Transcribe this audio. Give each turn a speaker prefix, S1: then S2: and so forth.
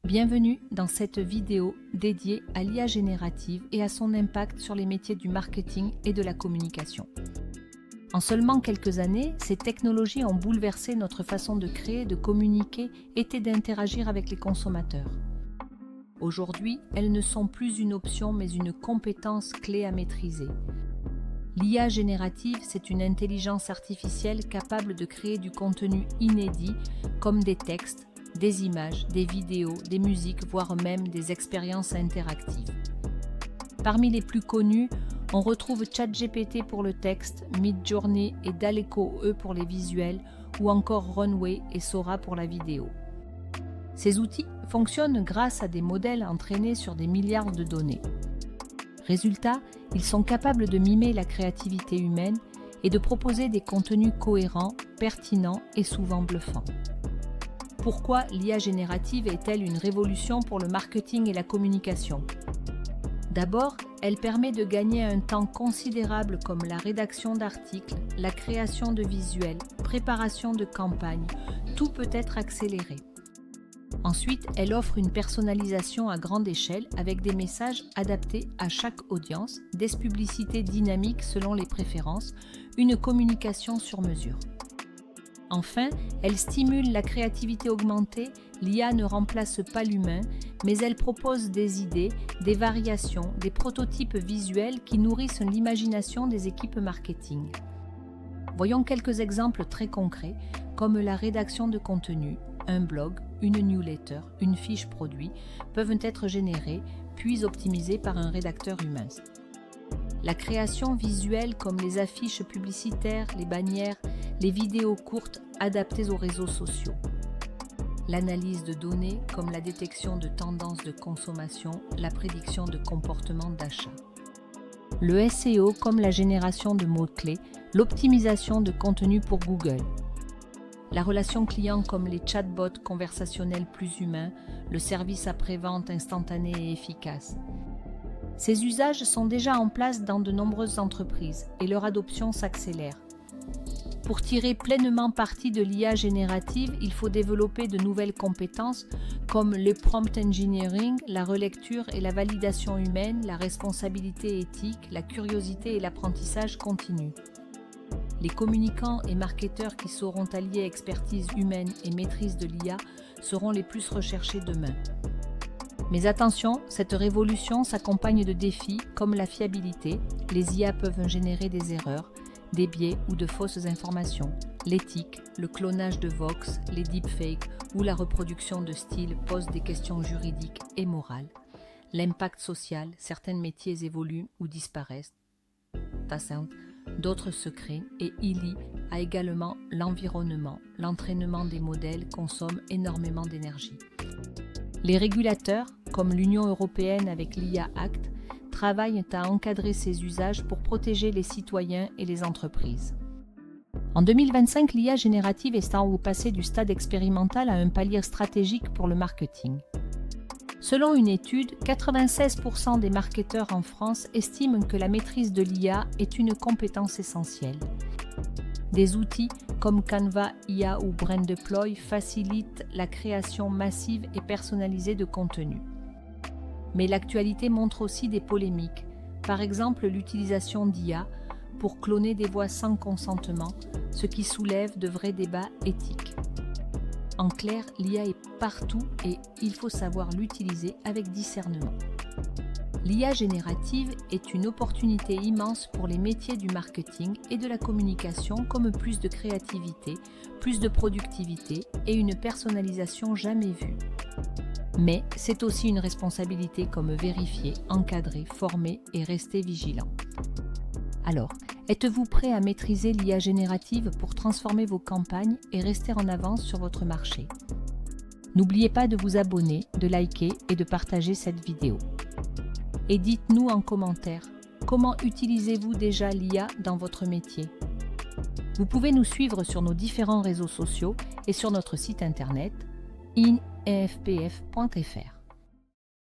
S1: Bienvenue dans cette vidéo dédiée à l'IA générative et à son impact sur les métiers du marketing et de la communication. En seulement quelques années, ces technologies ont bouleversé notre façon de créer, de communiquer et d'interagir avec les consommateurs. Aujourd'hui, elles ne sont plus une option mais une compétence clé à maîtriser. L'IA générative, c'est une intelligence artificielle capable de créer du contenu inédit comme des textes, des images, des vidéos, des musiques, voire même des expériences interactives. Parmi les plus connus, on retrouve ChatGPT pour le texte, Midjourney et Dall-E pour les visuels, ou encore Runway et Sora pour la vidéo. Ces outils fonctionnent grâce à des modèles entraînés sur des milliards de données. Résultat, ils sont capables de mimer la créativité humaine et de proposer des contenus cohérents, pertinents et souvent bluffants. Pourquoi l'IA générative est-elle une révolution pour le marketing et la communication ? D'abord, elle permet de gagner un temps considérable comme la rédaction d'articles, la création de visuels, préparation de campagnes, tout peut être accéléré. Ensuite, elle offre une personnalisation à grande échelle avec des messages adaptés à chaque audience, des publicités dynamiques selon les préférences, une communication sur mesure. Enfin, elle stimule la créativité augmentée, l'IA ne remplace pas l'humain, mais elle propose des idées, des variations, des prototypes visuels qui nourrissent l'imagination des équipes marketing. Voyons quelques exemples très concrets, comme la rédaction de contenu, un blog, une newsletter, une fiche produit, peuvent être générés, puis optimisés par un rédacteur humain. La création visuelle comme les affiches publicitaires, les bannières, les vidéos courtes adaptées aux réseaux sociaux. L'analyse de données comme la détection de tendances de consommation, la prédiction de comportements d'achat. Le SEO comme la génération de mots-clés, l'optimisation de contenu pour Google. La relation client comme les chatbots conversationnels plus humains, le service après-vente instantané et efficace. Ces usages sont déjà en place dans de nombreuses entreprises et leur adoption s'accélère. Pour tirer pleinement parti de l'IA générative, il faut développer de nouvelles compétences comme le prompt engineering, la relecture et la validation humaine, la responsabilité éthique, la curiosité et l'apprentissage continu. Les communicants et marketeurs qui sauront allier expertise humaine et maîtrise de l'IA seront les plus recherchés demain. Mais attention, cette révolution s'accompagne de défis comme la fiabilité, les IA peuvent générer des erreurs, des biais ou de fausses informations, l'éthique, le clonage de Vox, les deepfakes ou la reproduction de style posent des questions juridiques et morales. L'impact social, certains métiers évoluent ou disparaissent. D'autres se créent et il a également l'environnement, l'entraînement des modèles consomme énormément d'énergie. Les régulateurs, comme l'Union européenne avec l'IA Act, travaillent à encadrer ces usages pour protéger les citoyens et les entreprises. En 2025, l'IA générative est passée du stade expérimental à un palier stratégique pour le marketing. Selon une étude, 96% des marketeurs en France estiment que la maîtrise de l'IA est une compétence essentielle. Des outils comme Canva, IA ou Braindeploy facilitent la création massive et personnalisée de contenu. Mais l'actualité montre aussi des polémiques, par exemple l'utilisation d'IA pour cloner des voix sans consentement, ce qui soulève de vrais débats éthiques. En clair, l'IA est partout et il faut savoir l'utiliser avec discernement. L'IA générative est une opportunité immense pour les métiers du marketing et de la communication comme plus de créativité, plus de productivité et une personnalisation jamais vue. Mais c'est aussi une responsabilité comme vérifier, encadrer, former et rester vigilant. Alors, êtes-vous prêt à maîtriser l'IA générative pour transformer vos campagnes et rester en avance sur votre marché ? N'oubliez pas de vous abonner, de liker et de partager cette vidéo. Et dites-nous en commentaire, comment utilisez-vous déjà l'IA dans votre métier ? Vous pouvez nous suivre sur nos différents réseaux sociaux et sur notre site internet infpf.fr.